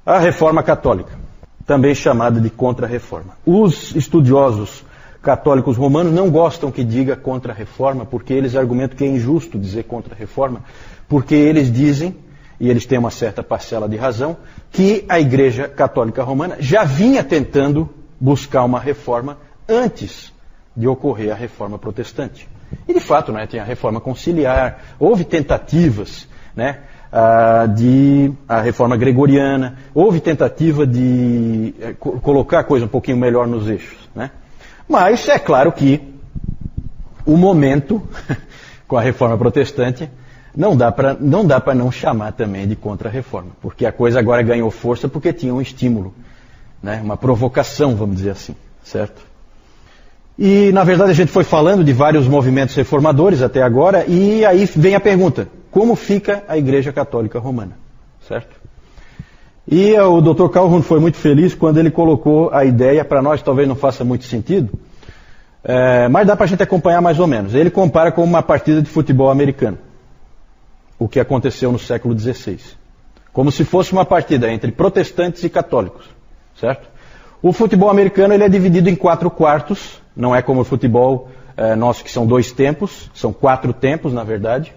A Reforma Católica, também chamada de Contra-Reforma. Os estudiosos católicos romanos não gostam que diga Contra-Reforma, porque eles argumentam que é injusto dizer Contra-Reforma, porque eles dizem, e eles têm uma certa parcela de razão, que a Igreja Católica Romana já vinha tentando buscar uma reforma antes de ocorrer a Reforma Protestante. E de fato, né, tem a Reforma Conciliar, houve tentativas, né, de a Reforma Gregoriana, houve tentativa de colocar a coisa um pouquinho melhor nos eixos, né? Mas é claro que o momento com a Reforma Protestante não dá para não chamar também de Contra-Reforma, porque a coisa agora ganhou força porque tinha um estímulo, né, uma provocação, vamos dizer assim, certo? E, na verdade, a gente foi falando de vários movimentos reformadores até agora, e aí vem a pergunta, como fica a Igreja Católica Romana, certo? E o Dr. Calhoun foi muito feliz quando ele colocou a ideia, para nós talvez não faça muito sentido, mas dá para a gente acompanhar mais ou menos. Ele compara com uma partida de futebol americano, o que aconteceu no século XVI. Como se fosse uma partida entre protestantes e católicos, certo? O futebol americano ele é dividido em 4 quartos, não é como o futebol nosso que são 2 tempos, são 4 tempos na verdade.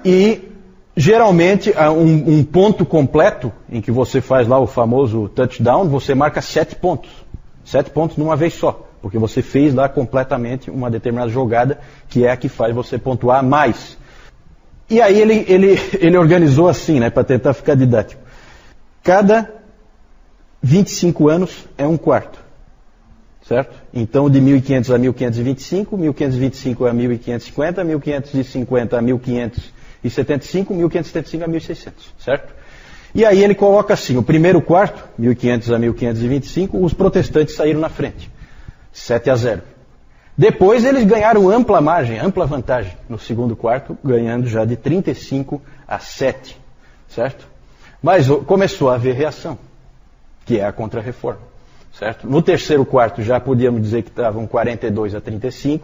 E geralmente um ponto completo, em que você faz lá o famoso touchdown, você marca 7 pontos. 7 pontos numa vez só, porque você fez lá completamente uma determinada jogada, que é a que faz você pontuar mais. E aí ele organizou assim, né, para tentar ficar didático. Cada 25 anos é um quarto, certo? Então de 1500 a 1525, 1525 a 1550, 1550 a 1575, 1575 a 1600, certo? E aí ele coloca assim, o primeiro quarto, 1500 a 1525, os protestantes saíram na frente, 7-0. Depois eles ganharam ampla margem, ampla vantagem no segundo quarto, ganhando já de 35-7, certo? Mas começou a haver reação, que é a Contra-Reforma, certo? No terceiro quarto já podíamos dizer que estavam 42-35,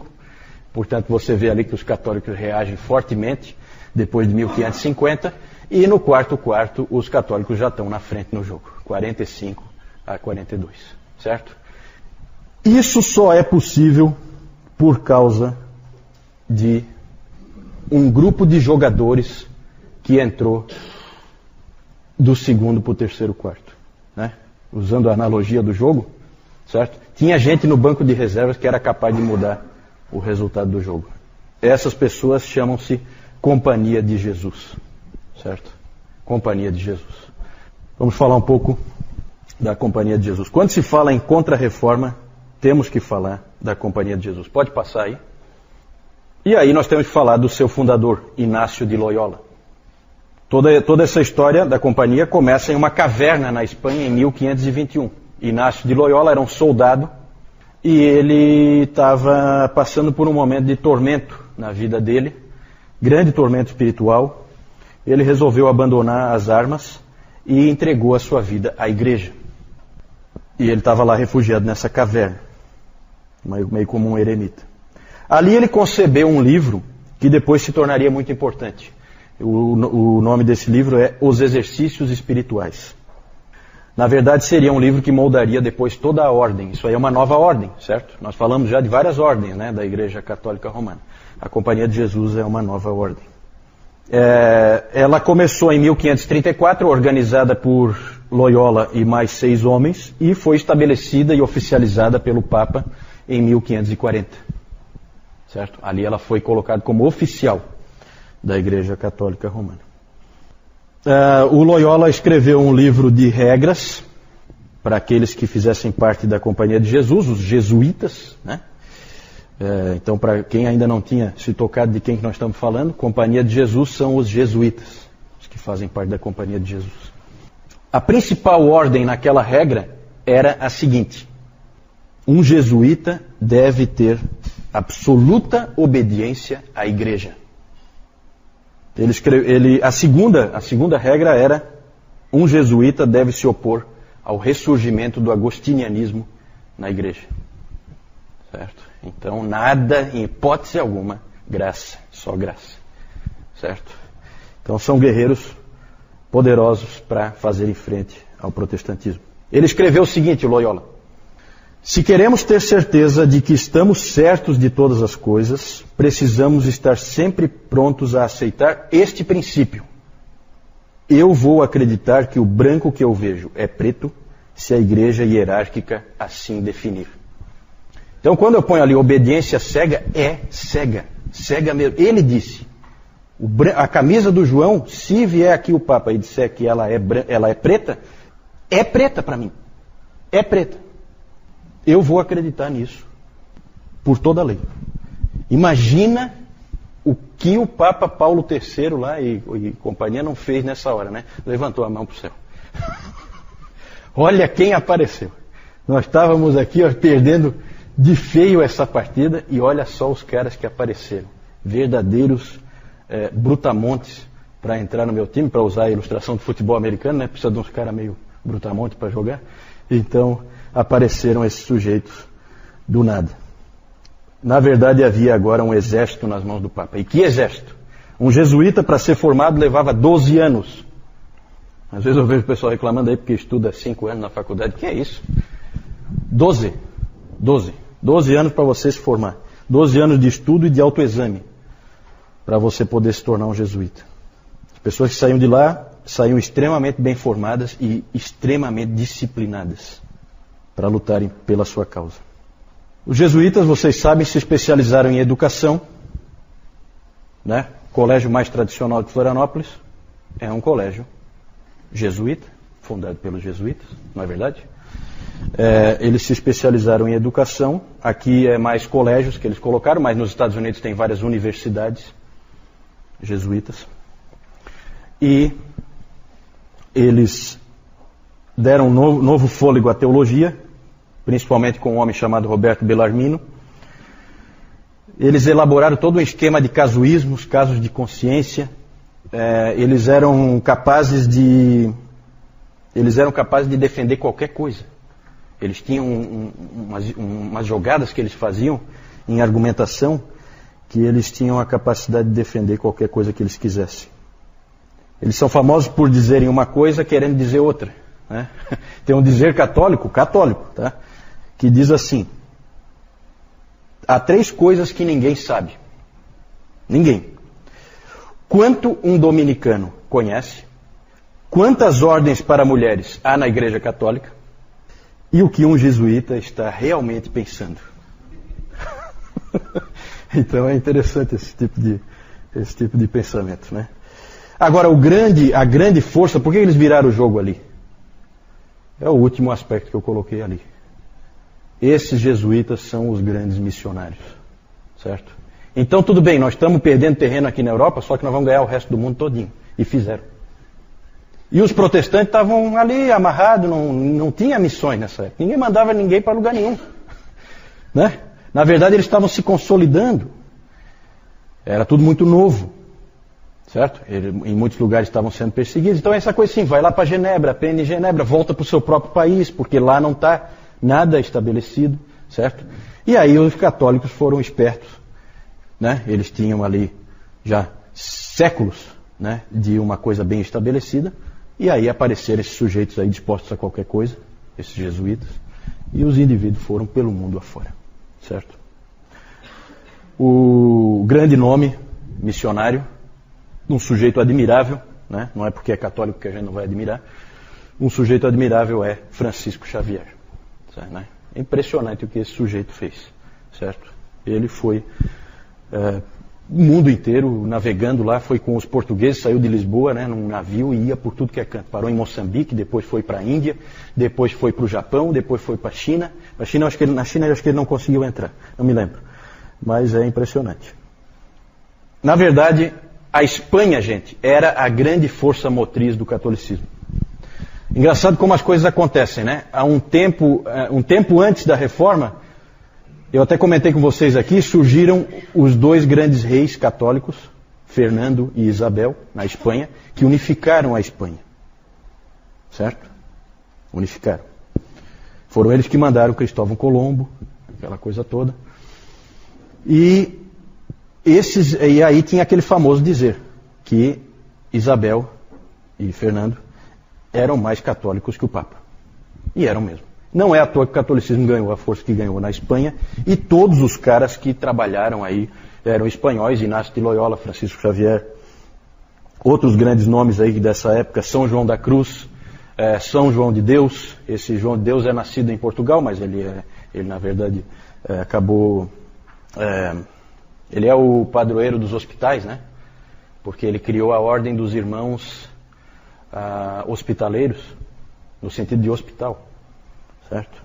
portanto você vê ali que os católicos reagem fortemente depois de 1550, e no quarto quarto os católicos já estão na frente no jogo, 45-42, certo? Isso só é possível por causa de um grupo de jogadores que entrou do segundo para o terceiro quarto, né? Usando a analogia do jogo, certo? Tinha gente no banco de reservas que era capaz de mudar o resultado do jogo. Essas pessoas chamam-se Companhia de Jesus, certo? Companhia de Jesus. Vamos falar um pouco da Companhia de Jesus. Quando se fala em Contra-Reforma, temos que falar da Companhia de Jesus. Pode passar aí. E aí nós temos que falar do seu fundador, Inácio de Loyola. Toda essa história da companhia começa em uma caverna na Espanha em 1521. Inácio de Loyola era um soldado e ele estava passando por um momento de tormento na vida dele, grande tormento espiritual. Ele resolveu abandonar as armas e entregou a sua vida à igreja. E ele estava lá refugiado nessa caverna, meio como um eremita. Ali ele concebeu um livro que depois se tornaria muito importante. O nome desse livro é Os Exercícios Espirituais. Na verdade, seria um livro que moldaria depois toda a ordem. Isso aí é uma nova ordem, certo? Nós falamos já de várias ordens, né, da Igreja Católica Romana. A Companhia de Jesus é uma nova ordem. Ela começou em 1534, organizada por Loyola e mais 6 homens, e foi estabelecida e oficializada pelo Papa em 1540. Certo? Ali ela foi colocada como oficial da Igreja Católica Romana. O Loyola escreveu um livro de regras para aqueles que fizessem parte da Companhia de Jesus, os jesuítas, né? Então, para quem ainda não tinha se tocado de quem que nós estamos falando, Companhia de Jesus são os jesuítas, os que fazem parte da Companhia de Jesus. A principal ordem naquela regra era a seguinte: um jesuíta deve ter absoluta obediência à igreja. A segunda regra era: um jesuíta deve se opor ao ressurgimento do agostinianismo na igreja. Certo? Então, nada, em hipótese alguma, graça, só graça. Certo? Então, são guerreiros poderosos para fazerem frente ao protestantismo. Ele escreveu o seguinte, o Loyola: se queremos ter certeza de que estamos certos de todas as coisas, precisamos estar sempre prontos a aceitar este princípio. Eu vou acreditar que o branco que eu vejo é preto, se a igreja hierárquica assim definir. Então, quando eu ponho ali obediência cega, é cega. Cega mesmo. Ele disse, a camisa do João, se vier aqui o Papa e disser que ela é preta para mim. É preta. Eu vou acreditar nisso, por toda a lei. Imagina o que o Papa Paulo III lá e companhia não fez nessa hora, né? Levantou a mão para o céu. Olha quem apareceu. Nós estávamos aqui perdendo de feio essa partida e olha só os caras que apareceram. Verdadeiros brutamontes para entrar no meu time, para usar a ilustração do futebol americano, né? Precisa de uns caras meio brutamontes para jogar. Então apareceram esses sujeitos do nada. Na verdade havia agora um exército nas mãos do Papa. E que exército? Um jesuíta para ser formado levava 12 anos. Às vezes eu vejo o pessoal reclamando aí porque estuda 5 anos na faculdade. Que é isso? 12 anos para você se formar. 12 anos de estudo e de autoexame para você poder se tornar um jesuíta. As pessoas que saíam de lá saíam extremamente bem formadas e extremamente disciplinadas para lutarem pela sua causa. Os jesuítas, vocês sabem, se especializaram em educação, né? O colégio mais tradicional de Florianópolis é um colégio jesuíta, fundado pelos jesuítas, não é verdade? Eles se especializaram em educação. Aqui é mais colégios que eles colocaram, mas nos Estados Unidos tem várias universidades jesuítas. E eles deram um novo fôlego à teologia, principalmente com um homem chamado Roberto Bellarmino. Eles elaboraram todo um esquema de casuísmos, casos de consciência. Eles eram capazes de defender qualquer coisa. Eles tinham umas jogadas que eles faziam em argumentação, que eles tinham a capacidade de defender qualquer coisa que eles quisessem. Eles são famosos por dizerem uma coisa querendo dizer outra, né? Tem um dizer católico, tá? Que diz assim: há 3 coisas que ninguém sabe. Ninguém. Quanto um dominicano conhece, quantas ordens para mulheres há na Igreja Católica e o que um jesuíta está realmente pensando. Então é interessante esse tipo de pensamento, né? Agora, a grande força, por que eles viraram o jogo ali? É o último aspecto que eu coloquei ali. Esses jesuítas são os grandes missionários, certo? Então tudo bem, nós estamos perdendo terreno aqui na Europa, só que nós vamos ganhar o resto do mundo todinho. E fizeram. E os protestantes estavam ali amarrados, não tinha missões nessa época. Ninguém mandava ninguém para lugar nenhum, né? Na verdade eles estavam se consolidando. Era tudo muito novo. Certo? Em muitos lugares estavam sendo perseguidos. Então essa coisa assim, vai lá para Genebra, aprende em Genebra, volta para o seu próprio país, porque lá não está nada estabelecido, certo? E aí os católicos foram espertos, né? Eles tinham ali já séculos, né, de uma coisa bem estabelecida, e aí apareceram esses sujeitos aí dispostos a qualquer coisa, esses jesuítas, e os indivíduos foram pelo mundo afora, certo? O grande nome missionário, um sujeito admirável, né? Não é porque é católico que a gente não vai admirar. Um sujeito admirável é Francisco Xavier, certo, né? É impressionante o que esse sujeito fez, certo? Ele foi o mundo inteiro navegando lá, foi com os portugueses, saiu de Lisboa, né, num navio e ia por tudo que é canto. Parou em Moçambique, depois foi para a Índia, depois foi para o Japão, depois foi para a China. Na China eu acho que ele não conseguiu entrar, não me lembro. Mas é impressionante. Na verdade, a Espanha, gente, era a grande força motriz do catolicismo. Engraçado como as coisas acontecem, né? Há um tempo antes da Reforma, eu até comentei com vocês aqui, surgiram os 2 grandes reis católicos, Fernando e Isabel, na Espanha, que unificaram a Espanha. Certo? Unificaram. Foram eles que mandaram Cristóvão Colombo, aquela coisa toda. E aí tinha aquele famoso dizer que Isabel e Fernando eram mais católicos que o Papa. E eram mesmo. Não é à toa que o catolicismo ganhou a força que ganhou na Espanha, e todos os caras que trabalharam aí eram espanhóis, Inácio de Loyola, Francisco Xavier, outros grandes nomes aí dessa época, São João da Cruz, São João de Deus. Esse João de Deus é nascido em Portugal, mas ele na verdade acabou... ele é o padroeiro dos hospitais, né? Porque ele criou a Ordem dos Irmãos Hospitaleiros, no sentido de hospital, certo?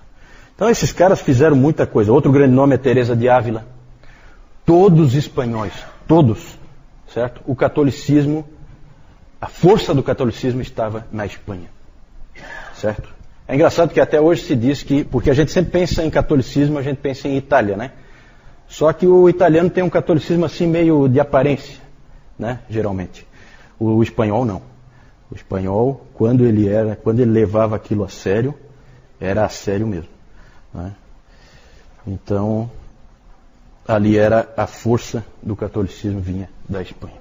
Então esses caras fizeram muita coisa. Outro grande nome é Teresa de Ávila. Todos espanhóis, todos, certo? O catolicismo, a força do catolicismo estava na Espanha, certo? É engraçado que até hoje se diz que, porque a gente sempre pensa em catolicismo, a gente pensa em Itália, né? Só que o italiano tem um catolicismo assim meio de aparência, né? Geralmente. O espanhol não. O espanhol, quando ele levava aquilo a sério, era a sério mesmo, né? Então, ali era a força do catolicismo, vinha da Espanha.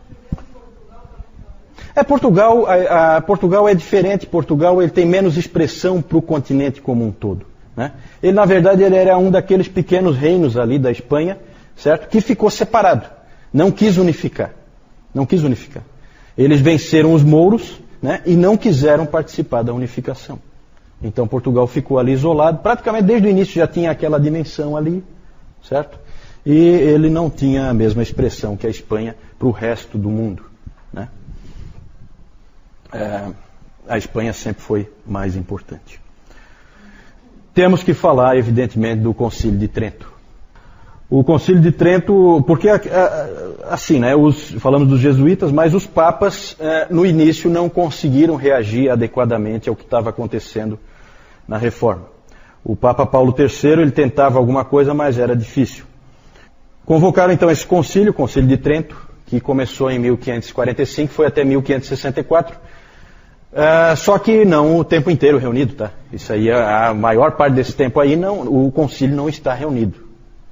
Portugal é diferente. Portugal ele tem menos expressão para o continente como um todo, né? Ele, na verdade, ele era um daqueles pequenos reinos ali da Espanha, certo? Que ficou separado. Não quis unificar. Eles venceram os mouros, né? E não quiseram participar da unificação. Então Portugal ficou ali isolado. Praticamente desde o início já tinha aquela dimensão ali, certo? E ele não tinha a mesma expressão que a Espanha para o resto do mundo, né? A Espanha sempre foi mais importante. Temos que falar, evidentemente, do Concílio de Trento. O Concílio de Trento, porque assim, né, falamos dos jesuítas, mas os papas no início não conseguiram reagir adequadamente ao que estava acontecendo na Reforma. O Papa Paulo III, ele tentava alguma coisa, mas era difícil. Convocaram então esse concílio, o Concílio de Trento, que começou em 1545, foi até 1564. Só que não o tempo inteiro reunido, tá? Isso aí, a maior parte desse tempo aí, o concílio não está reunido,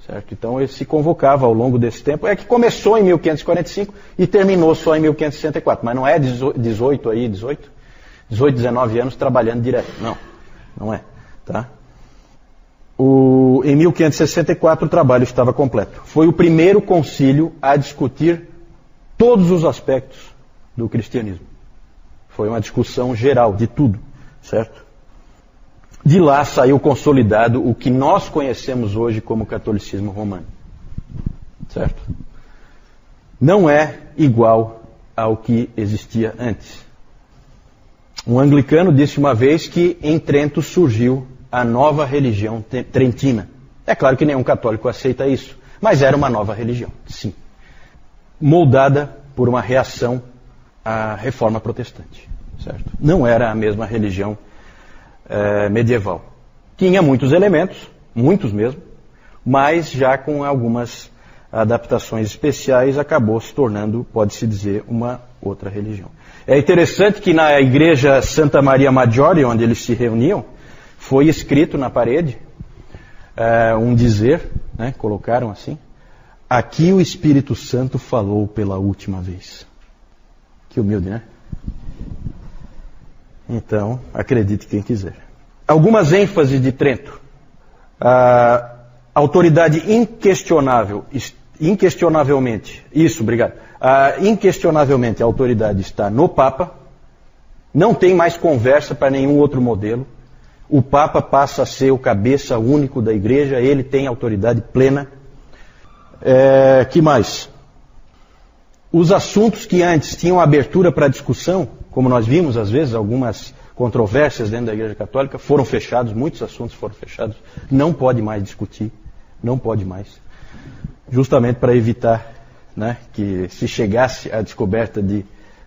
certo? Então ele se convocava ao longo desse tempo. É que começou em 1545 e terminou só em 1564, mas não é 18, 19 anos trabalhando direto. Não é, tá? Em 1564 o trabalho estava completo. Foi o primeiro concílio a discutir todos os aspectos do cristianismo. Foi uma discussão geral de tudo, certo? De lá saiu consolidado o que nós conhecemos hoje como catolicismo romano, certo? Não é igual ao que existia antes. Um anglicano disse uma vez que em Trento surgiu a nova religião trentina. É claro que nenhum católico aceita isso, mas era uma nova religião, sim. Moldada por uma reação à reforma protestante, certo? Não era a mesma religião medieval. Tinha muitos elementos, muitos mesmo, mas já com algumas adaptações especiais acabou se tornando, pode-se dizer, uma outra religião. É interessante que na igreja Santa Maria Maggiore, onde eles se reuniam, foi escrito na parede um dizer, né, colocaram assim: aqui o Espírito Santo falou pela última vez. Que humilde, né? Então, acredite quem quiser. Algumas ênfases de Trento. Autoridade inquestionavelmente, inquestionavelmente a autoridade está no Papa. Não tem mais conversa para nenhum outro modelo. O Papa passa a ser o cabeça único da igreja, ele tem autoridade plena. Que mais? Os assuntos que antes tinham abertura para discussão, como nós vimos às vezes, algumas controvérsias dentro da Igreja Católica, foram fechados, muitos assuntos foram fechados. Não pode mais discutir, não pode mais. Justamente para evitar, né, que se chegasse à descoberta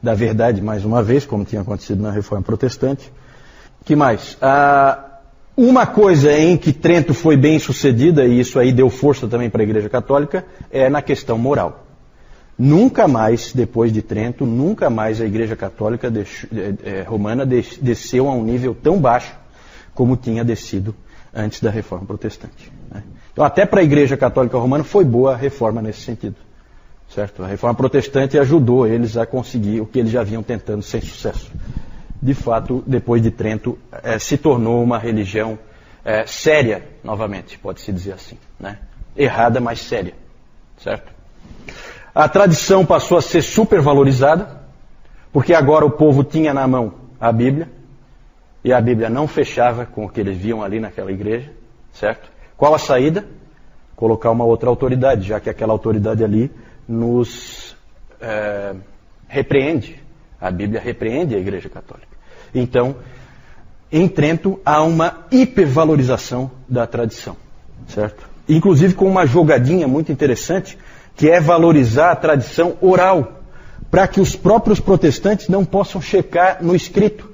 da verdade mais uma vez, como tinha acontecido na Reforma Protestante. Que mais? Uma coisa em que Trento foi bem sucedida, e isso aí deu força também para a Igreja Católica, é na questão moral. Nunca mais, depois de Trento, nunca mais a Igreja Católica Romana desceu a um nível tão baixo como tinha descido antes da Reforma Protestante, né? Então, até para a Igreja Católica Romana foi boa a Reforma nesse sentido, certo? A Reforma Protestante ajudou eles a conseguir o que eles já vinham tentando sem sucesso. de fato, depois de Trento, se tornou uma religião séria, novamente, pode-se dizer assim, né? Errada, mas séria, certo? A tradição passou a ser supervalorizada, porque agora o povo tinha na mão a Bíblia, e a Bíblia não fechava com o que eles viam ali naquela igreja, certo? Qual a saída? Colocar uma outra autoridade, já que aquela autoridade ali nos repreende. A Bíblia repreende a Igreja Católica. Então, em Trento há uma hipervalorização da tradição, certo? Inclusive com uma jogadinha muito interessante, que é valorizar a tradição oral, para que os próprios protestantes não possam checar no escrito.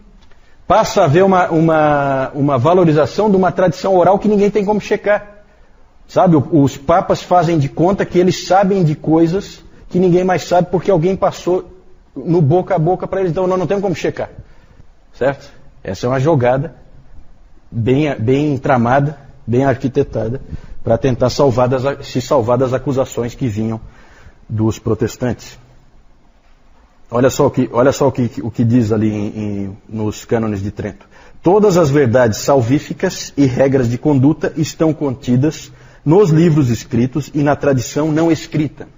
Passa a haver uma valorização de uma tradição oral que ninguém tem como checar. Sabe, os papas fazem de conta que eles sabem de coisas que ninguém mais sabe porque alguém passou no boca a boca para eles. Então não tem como checar. Certo? Essa é uma jogada bem tramada, bem arquitetada, para tentar se salvar das acusações que vinham dos protestantes. Olha só o que diz ali nos cânones de Trento. Todas as verdades salvíficas e regras de conduta estão contidas nos livros escritos e na tradição não escrita,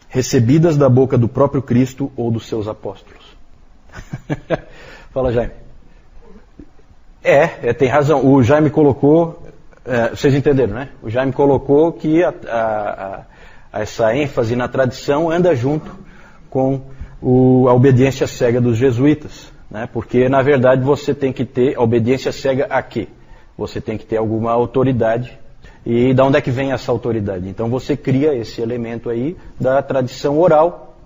recebidas da boca do próprio Cristo ou dos seus apóstolos. Fala, Jaime. Tem razão. O Jaime colocou, vocês entenderam, né? O Jaime colocou que essa ênfase na tradição anda junto com a obediência cega dos jesuítas, né? Porque, na verdade, você tem que ter a obediência cega a quê? Você tem que ter alguma autoridade. E de onde é que vem essa autoridade? Então você cria esse elemento aí da tradição oral,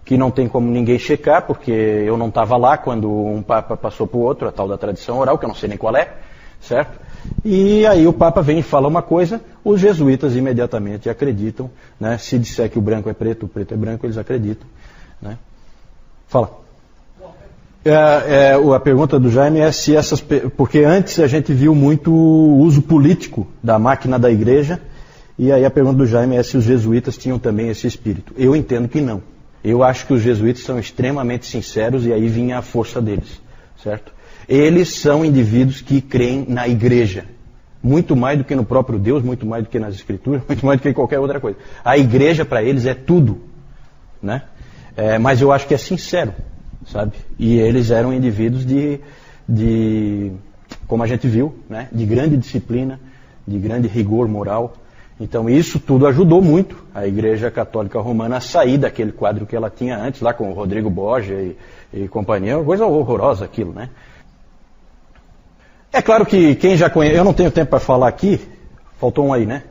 que não tem como ninguém checar, porque eu não estava lá quando um papa passou para o outro, a tal da tradição oral, que eu não sei nem qual é, certo? E aí o papa vem e fala uma coisa, os jesuítas imediatamente acreditam, né? Se disser que o branco é preto, o preto é branco, eles acreditam, né? Fala. A pergunta do Jaime é se porque antes a gente viu muito uso político da máquina da igreja, e aí a pergunta do Jaime é se os jesuítas tinham também esse espírito. Eu entendo que não. Eu acho que os jesuítas são extremamente sinceros e aí vinha a força deles, certo? Eles são indivíduos que creem na igreja, muito mais do que no próprio Deus, muito mais do que nas escrituras, muito mais do que em qualquer outra coisa. A igreja para eles é tudo, né? Mas eu acho que é sincero, sabe? E eles eram indivíduos como a gente viu, né? De grande disciplina, de grande rigor moral. Então isso tudo ajudou muito a Igreja Católica Romana a sair daquele quadro que ela tinha antes, lá com o Rodrigo Borgia e companhia. Uma coisa horrorosa aquilo, né? É claro que quem já conhece, eu não tenho tempo para falar aqui, faltou um aí, né?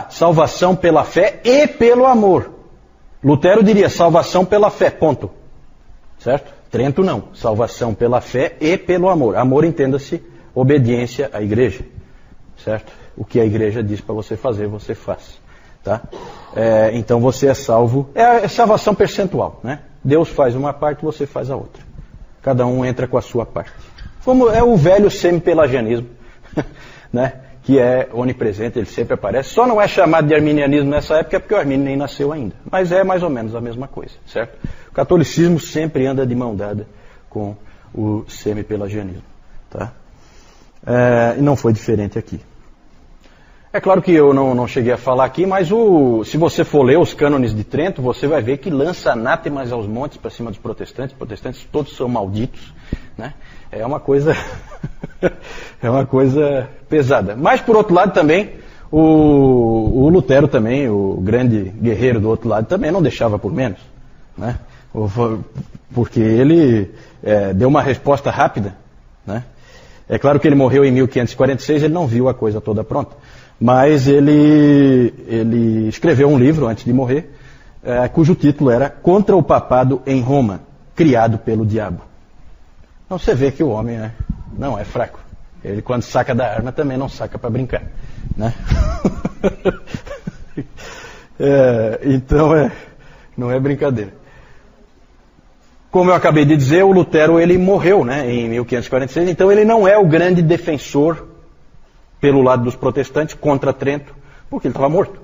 Salvação pela fé e pelo amor. Lutero diria salvação pela fé, ponto. Certo? Trento não. Salvação pela fé e pelo amor. Amor, entenda-se, obediência à igreja. Certo? O que a igreja diz para você fazer, você faz. Tá? Então você é salvo. É salvação percentual, né? Deus faz uma parte, você faz a outra. Cada um entra com a sua parte. Como é o velho semi-pelagianismo, né? Que é onipresente, ele sempre aparece. Só não é chamado de arminianismo nessa época porque o Armínio nem nasceu ainda. Mas é mais ou menos a mesma coisa, certo? O catolicismo sempre anda de mão dada com o semi-pelagianismo, tá? E não foi diferente aqui. É claro que eu não cheguei a falar aqui, mas se você for ler os cânones de Trento, você vai ver que lança anátemas aos montes para cima dos protestantes. Os protestantes todos são malditos, né? É uma coisa pesada. Mas, por outro lado, também, o Lutero também, o grande guerreiro do outro lado, também não deixava por menos, né? Porque ele deu uma resposta rápida, né? É claro que ele morreu em 1546, ele não viu a coisa toda pronta. Mas ele escreveu um livro antes de morrer, cujo título era Contra o Papado em Roma, criado pelo diabo. Então você vê que o homem não é fraco. Ele, quando saca da arma, também não saca para brincar, né? Então não é brincadeira. Como eu acabei de dizer, o Lutero ele morreu, né, em 1546, então ele não é o grande defensor pelo lado dos protestantes contra Trento, porque ele estava morto.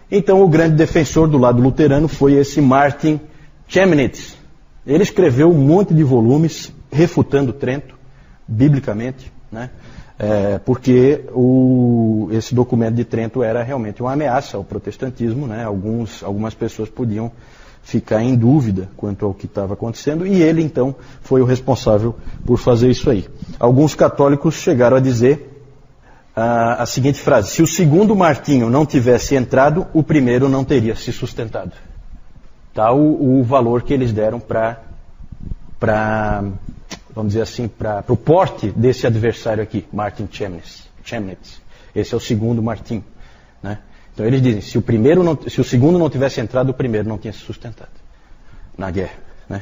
Então o grande defensor do lado luterano foi esse Martin Chemnitz. Ele escreveu um monte de volumes refutando Trento, biblicamente, né? Porque esse documento de Trento era realmente uma ameaça ao protestantismo, né? Algumas pessoas podiam ficar em dúvida quanto ao que estava acontecendo, e ele então foi o responsável por fazer isso aí. Alguns católicos chegaram a dizer a seguinte frase: se o segundo Martinho não tivesse entrado, o primeiro não teria se sustentado. Tá o valor que eles deram para vamos dizer assim, para o porte desse adversário aqui, Martin Chemnitz. Esse é o segundo Martinho, né? Então eles dizem, se o segundo não tivesse entrado, o primeiro não tinha se sustentado na guerra, né?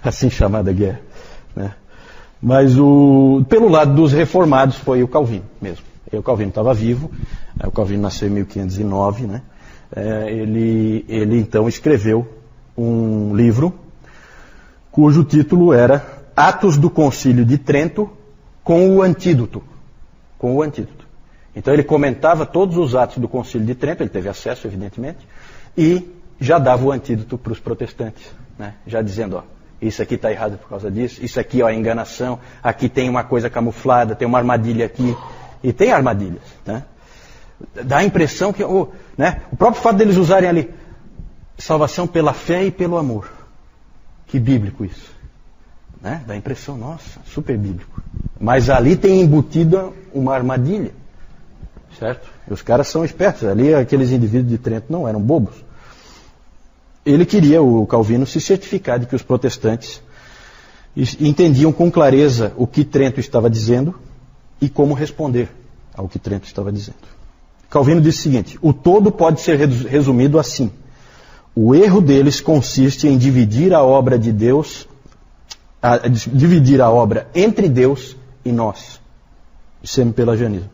Assim chamada guerra, né? Mas pelo lado dos reformados foi o Calvino mesmo. O Calvino estava vivo, o Calvino nasceu em 1509, né? Ele então escreveu um livro cujo título era Atos do Concílio de Trento com o Antídoto. Então ele comentava todos os atos do Concílio de Trento, ele teve acesso, evidentemente, e já dava o antídoto para os protestantes, né? Já dizendo, isso aqui está errado por causa disso, isso aqui é enganação, aqui tem uma coisa camuflada, tem uma armadilha aqui, e tem armadilhas, né? Dá a impressão que, né, o próprio fato deles usarem ali, salvação pela fé e pelo amor, que bíblico isso, né? Dá a impressão, nossa, super bíblico, mas ali tem embutida uma armadilha, certo? E os caras são espertos, ali aqueles indivíduos de Trento não eram bobos. Ele queria, o Calvino, se certificar de que os protestantes entendiam com clareza o que Trento estava dizendo e como responder ao que Trento estava dizendo. Calvino disse o seguinte: o todo pode ser resumido assim: o erro deles consiste em dividir a obra de Deus, dividir a obra entre Deus e nós, semi-pelagianismo,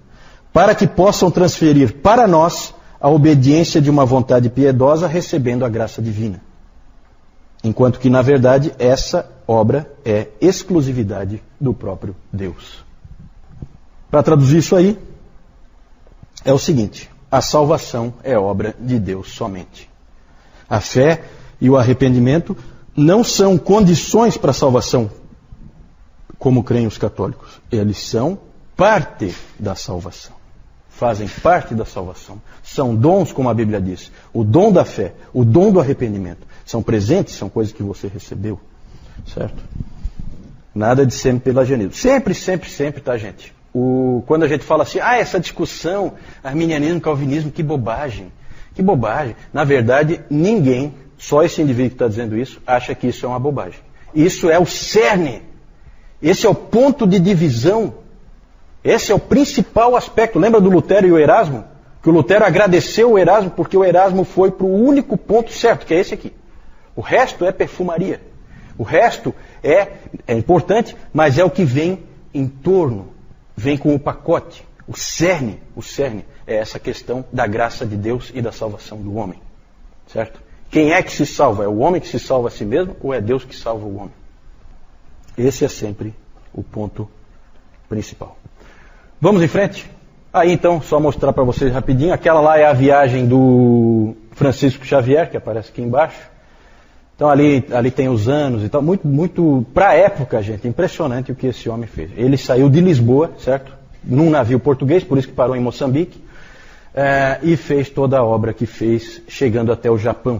para que possam transferir para nós a obediência de uma vontade piedosa, recebendo a graça divina. Enquanto que, na verdade, essa obra é exclusividade do próprio Deus. Para traduzir isso aí, é o seguinte: a salvação é obra de Deus somente. A fé e o arrependimento não são condições para a salvação, como creem os católicos. Eles são parte da salvação. Fazem parte da salvação. São dons, como a Bíblia diz. O dom da fé, o dom do arrependimento. São presentes, são coisas que você recebeu. Certo? Nada de semi-pelagianismo. Sempre, tá, gente? Quando a gente fala assim, essa discussão, arminianismo, calvinismo, que bobagem. Que bobagem. Na verdade, ninguém, só esse indivíduo que está dizendo isso, acha que isso é uma bobagem. Isso é o cerne. Esse é o ponto de divisão. Esse é o principal aspecto. Lembra do Lutero e o Erasmo? Que o Lutero agradeceu o Erasmo porque o Erasmo foi para o único ponto certo, que é esse aqui. O resto é perfumaria. O resto é importante, mas é o que vem em torno. Vem com o pacote. O cerne é essa questão da graça de Deus e da salvação do homem. Certo? Quem é que se salva? É o homem que se salva a si mesmo ou é Deus que salva o homem? Esse é sempre o ponto principal. Vamos em frente? Aí então, só mostrar para vocês rapidinho. Aquela lá é a viagem do Francisco Xavier, que aparece aqui embaixo. Então ali tem os anos e tal. Muito para a época, gente, impressionante o que esse homem fez. Ele saiu de Lisboa, certo? Num navio português, por isso que parou em Moçambique. E fez toda a obra que fez, chegando até o Japão.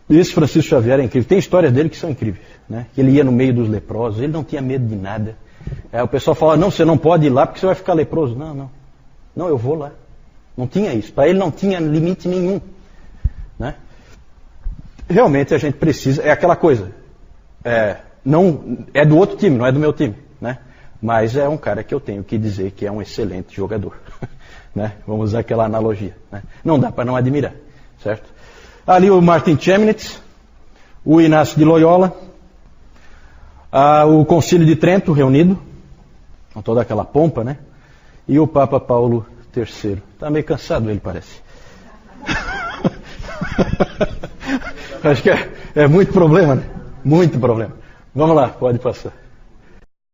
Esse Francisco Xavier é incrível. Tem histórias dele que são incríveis, né? Ele ia no meio dos leprosos, ele não tinha medo de nada. O pessoal fala, não, você não pode ir lá porque você vai ficar leproso. Não, eu vou lá. Não tinha isso. Para ele não tinha limite nenhum, né? Realmente a gente precisa, é aquela coisa, não é do outro time, não é do meu time, né? Mas é um cara que eu tenho que dizer que é um excelente jogador, né? Vamos usar aquela analogia, né? Não dá para não admirar, certo? Ali o Martin Chemnitz, o Inácio de Loyola, o Concílio de Trento reunido, com toda aquela pompa, né? E o Papa Paulo III. Está meio cansado ele, parece. Acho que é muito problema, né? Muito problema. Vamos lá, pode passar.